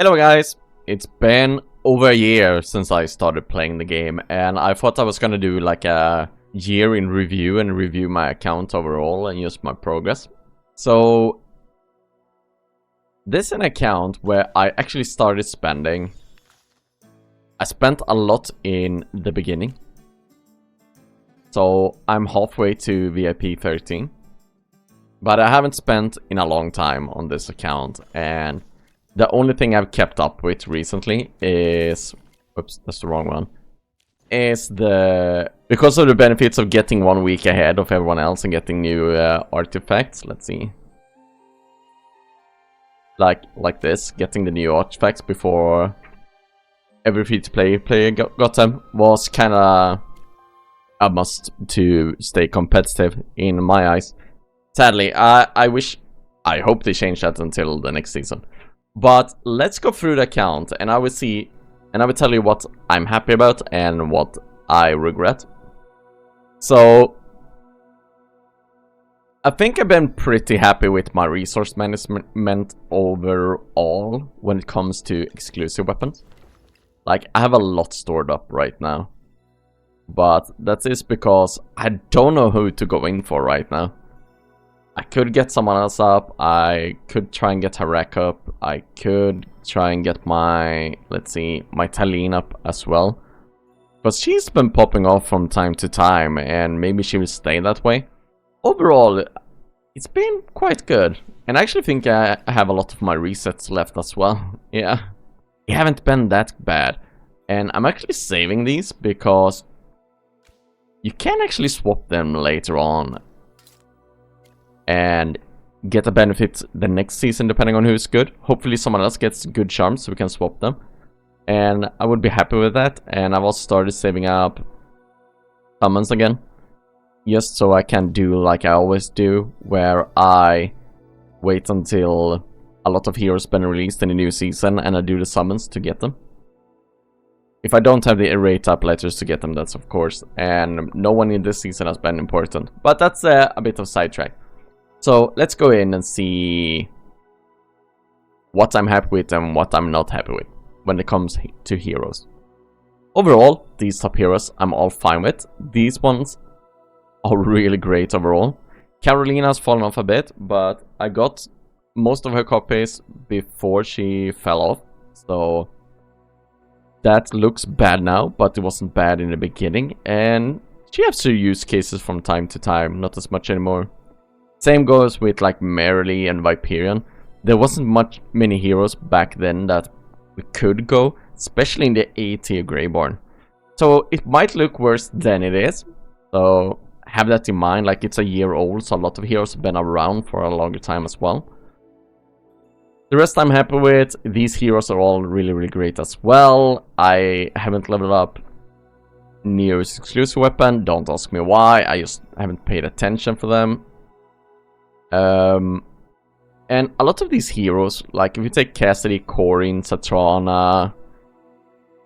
Hello guys, it's been over a year since I started playing the game, and I thought I was gonna do like a year in review and review my account overall and just my progress. So this is an account where I actually started spending. I spent a lot in the beginning. So I'm halfway to VIP 13. But I haven't spent in a long time on this account, and the only thing I've kept up with recently is... Oops, that's the wrong one. Is because of the benefits of getting 1 week ahead of everyone else and getting new artifacts. Let's see. Like this, getting the new artifacts before every free-to-play player got them was kinda a must to stay competitive in my eyes. Sadly, I hope they change that until the next season. But let's go through the account, and I will tell you what I'm happy about and what I regret. So I think I've been pretty happy with my resource management overall when it comes to exclusive weapons. Like, I have a lot stored up right now. But that is because I don't know who to go in for right now. I could get someone else up, I could try and get Harak up, I could try and get my, let's see, my Talene up as well. Because she's been popping off from time to time, and maybe she will stay that way. Overall, it's been quite good. And I actually think I have a lot of my resets left as well. Yeah, they haven't been that bad. And I'm actually saving these because you can actually swap them later on and get a benefit the next season depending on who's good. Hopefully someone else gets good charms so we can swap them. And I would be happy with that. And I've also started saving up summons again. Just so I can do like I always do, where I wait until a lot of heroes been released in a new season and I do the summons to get them. If I don't have the rate up letters to get them, that's of course. And no one in this season has been important. But that's a bit of sidetrack. So let's go in and see what I'm happy with and what I'm not happy with when it comes to heroes. Overall, these top heroes I'm all fine with. These ones are really great overall. Carolina's fallen off a bit, but I got most of her copies before she fell off. So that looks bad now, but it wasn't bad in the beginning. And she has her use cases from time to time, not as much anymore. Same goes with like Merrily and Viperion. There wasn't many heroes back then that we could go, especially in the A tier Greyborn. So it might look worse than it is. So have that in mind, like it's a year old, so a lot of heroes have been around for a longer time as well. The rest I'm happy with. These heroes are all really great as well. I haven't leveled up Neo's exclusive weapon, don't ask me why, I just haven't paid attention for them. And a lot of these heroes, like if you take Cassidy, Corin, Satrana,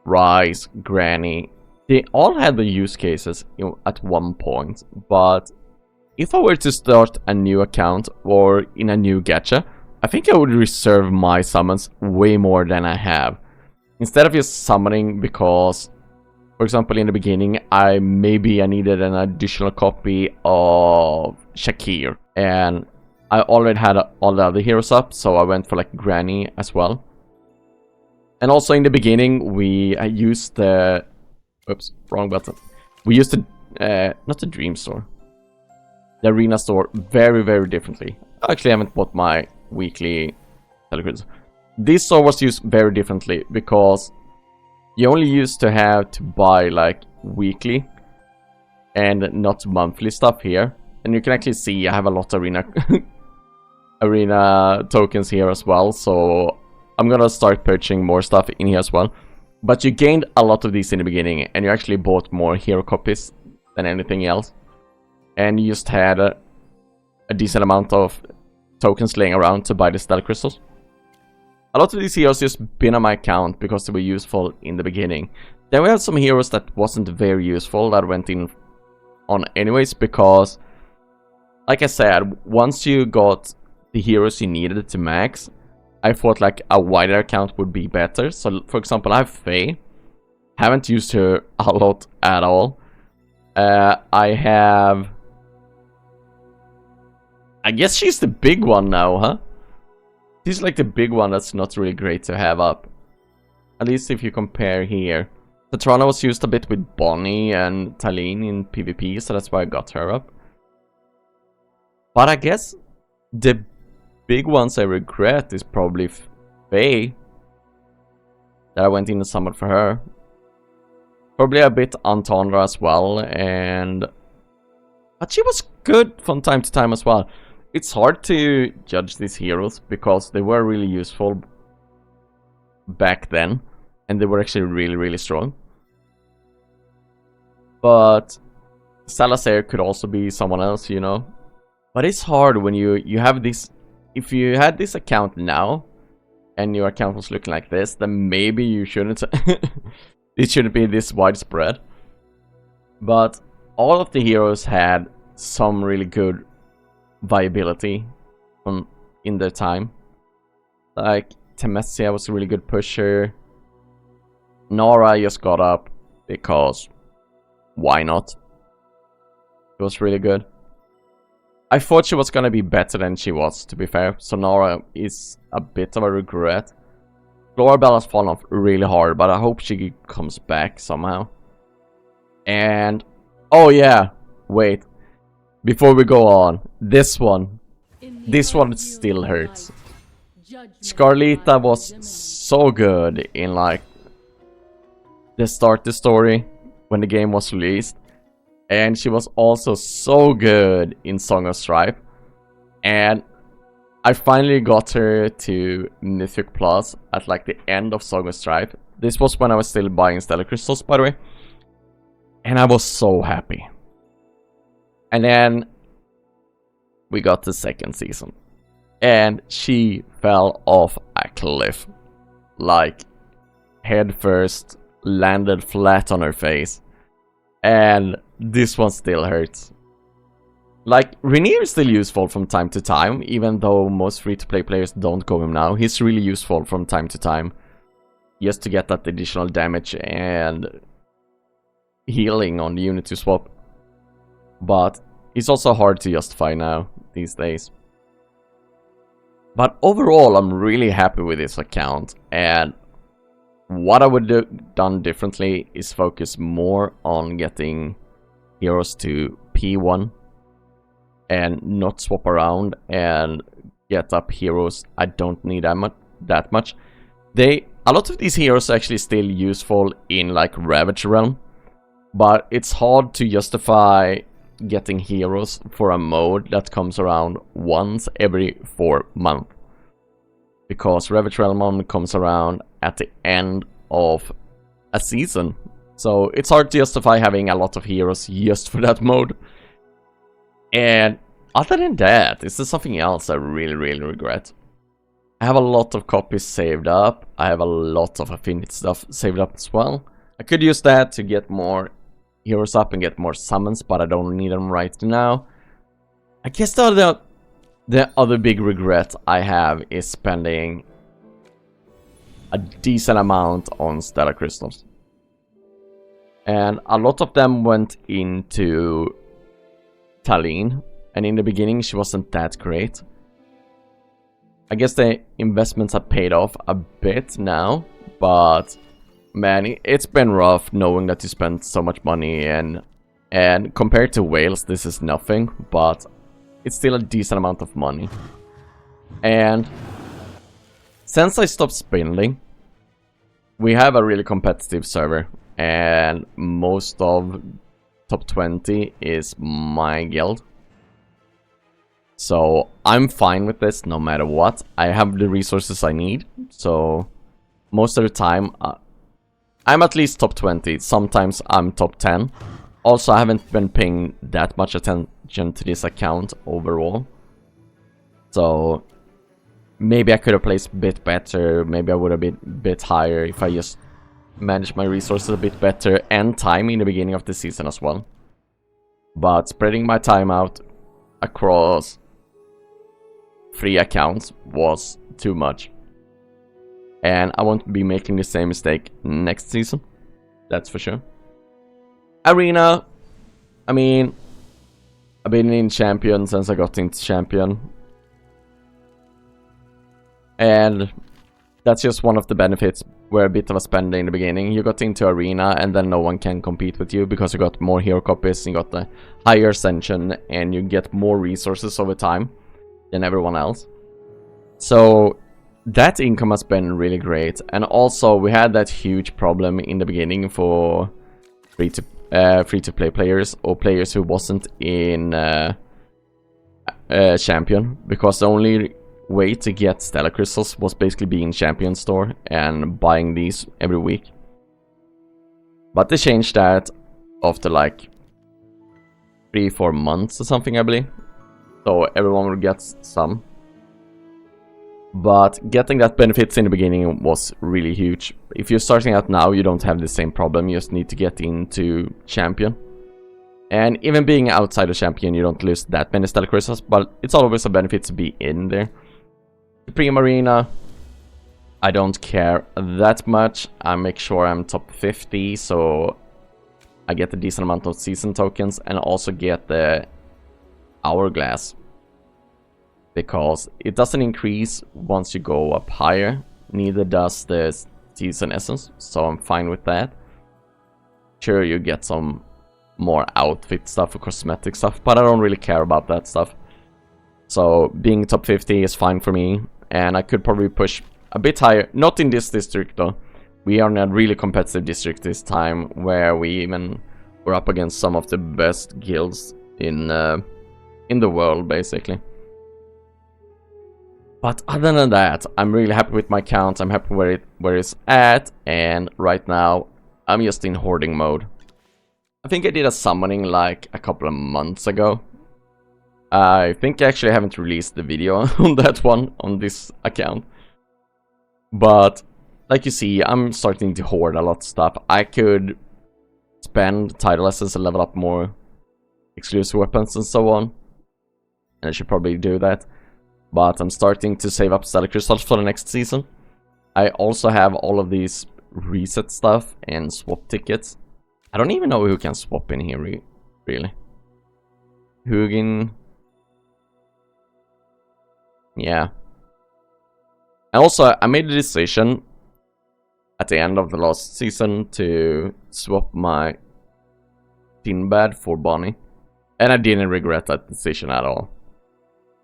Rise, Granny, they all had the use cases at one point. But if I were to start a new account or in a new gacha, I think I would reserve my summons way more than I have. Instead of just summoning because, for example, in the beginning, I needed an additional copy of Shakir. And I already had all the other heroes up, so I went for like Granny as well. And also in the beginning, I used the... Oops, wrong button. We used the... not the Dream Store. The Arena Store very differently. I actually haven't bought my weekly telecrits. This store was used very differently because you only used to have to buy like weekly and not monthly stuff here. And you can actually see I have a lot of arena tokens here as well, so I'm gonna start purchasing more stuff in here as well. But you gained a lot of these in the beginning, and you actually bought more hero copies than anything else. And you just had a decent amount of tokens laying around to buy the stellar crystals. A lot of these heroes just been on my account because they were useful in the beginning. Then we had some heroes that wasn't very useful that went in on anyways, because like I said, once you got the heroes you needed to max, I thought like a wider account would be better. So for example, I have Faye. Haven't used her a lot at all. I guess she's the big one now, huh? She's like the big one that's not really great to have up. At least if you compare here. The Toronto was used a bit with Bonnie and Talene in PvP, so that's why I got her up. But I guess the big ones I regret is probably Faye. That I went in the summon for her. Probably a bit Antandra as well, but she was good from time to time as well. It's hard to judge these heroes because they were really useful back then, and they were actually really, really strong. But Salazar could also be someone else, you know. But it's hard when you have this. If you had this account now, and your account was looking like this, then maybe you shouldn't. It shouldn't be this widespread. But all of the heroes had some really good viability in their time. Like Temesia was a really good pusher. Nora just got up because why not? It was really good. I thought she was gonna be better than she was, to be fair. So Nora is a bit of a regret. Florabelle has fallen off really hard, but I hope she comes back somehow. And oh yeah, wait. Before we go on, this one still hurts. Scarlita was so good in like the start the story when the game was released, and she was also so good in Song of Strife. And I finally got her to Mythic Plus at like the end of Song of Strife. This was when I was still buying Stellar Crystals, by the way. And I was so happy. And then we got the second season. And she fell off a cliff. Like, head first, landed flat on her face. And this one still hurts. Like, Rainier is still useful from time to time, even though most free-to-play players don't go him now. He's really useful from time to time, just to get that additional damage and healing on the unit to swap. But he's also hard to justify now, these days. But overall, I'm really happy with this account, and what I would have done differently is focus more on getting heroes to P1 and not swap around and get up heroes I don't need that much. A lot of these heroes are actually still useful in like Ravage Realm, but it's hard to justify getting heroes for a mode that comes around once every 4 months. Because Ravage Realm comes around at the end of a season. So it's hard to justify having a lot of heroes just for that mode. And other than that, is there something else I really, really regret? I have a lot of copies saved up. I have a lot of Affinity stuff saved up as well. I could use that to get more heroes up and get more summons, but I don't need them right now. I guess the other big regret I have is spending a decent amount on Stellar Crystals. And a lot of them went into Talene, and in the beginning she wasn't that great. I guess the investments have paid off a bit now, but man, it's been rough knowing that you spent so much money, and compared to Wales this is nothing, but it's still a decent amount of money. And since I stopped spindling, we have a really competitive server, and most of top 20 is my guild. So I'm fine with this no matter what. I have the resources I need, so most of the time I'm at least top 20. Sometimes I'm top 10. Also, I haven't been paying that much attention to this account overall. So maybe I could have placed a bit better. Maybe I would have been a bit higher if I just managed my resources a bit better, and time in the beginning of the season as well. But spreading my time out across 3 accounts was too much. And I won't be making the same mistake next season. That's for sure. Arena, I mean, I've been in Champion since I got into Champion. And that's just one of the benefits. Were a bit of a spender in the beginning. You got into Arena and then no one can compete with you because you got more hero copies, you got the higher ascension, and you get more resources over time than everyone else. So that income has been really great. And also we had that huge problem in the beginning for free-to-play players or players who wasn't in Champion, because the only way to get Stellar Crystals was basically being in Champion store and buying these every week. But they changed that after like 3-4 months or something, I believe. So everyone will get some. But getting that benefits in the beginning was really huge. If you're starting out now, you don't have the same problem. You just need to get into Champion. And even being outside of Champion, you don't lose that many Stellar Crystals, but it's always a benefit to be in there. Supreme Arena, I don't care that much. I make sure I'm top 50, so I get a decent amount of season tokens and also get the hourglass, because it doesn't increase once you go up higher, neither does the season essence, so I'm fine with that. Sure, you get some more outfit stuff or cosmetic stuff, but I don't really care about that stuff. So being top 50 is fine for me, and I could probably push a bit higher. Not in this district though. We are in a really competitive district this time, where we even were up against some of the best guilds in the world, basically. But other than that, I'm really happy with my count. I'm happy where it's at, and right now I'm just in hoarding mode. I think I did a summoning like a couple of months ago. I think actually I haven't released the video on that one on this account. But like you see, I'm starting to hoard a lot of stuff. I could spend title lessons and level up more exclusive weapons and so on. And I should probably do that. But I'm starting to save up Stellar Crystals for the next season. I also have all of these reset stuff and swap tickets. I don't even know who can swap in here, really. Hugin. Yeah. And also, I made a decision at the end of the last season to swap my Sinbad for Bonnie. And I didn't regret that decision at all.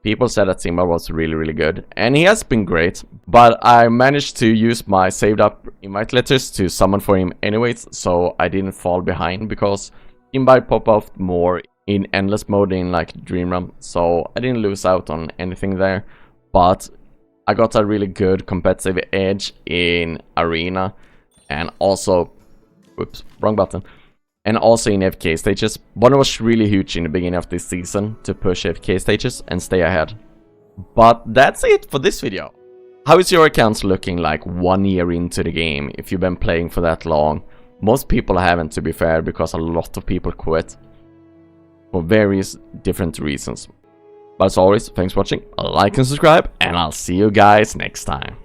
People said that Sinbad was really good, and he has been great, but I managed to use my saved up invite letters to summon for him anyways, so I didn't fall behind, because Sinbad pop off more in endless mode in like Dream Realm, so I didn't lose out on anything there. But I got a really good competitive edge in Arena, and also, whoops, wrong button. And also in AFK stages. Bonnie was really huge in the beginning of this season to push AFK stages and stay ahead. But that's it for this video. How is your account looking like 1 year into the game, if you've been playing for that long? Most people haven't, to be fair, because a lot of people quit for various different reasons. But as always, thanks for watching, like and subscribe, and I'll see you guys next time.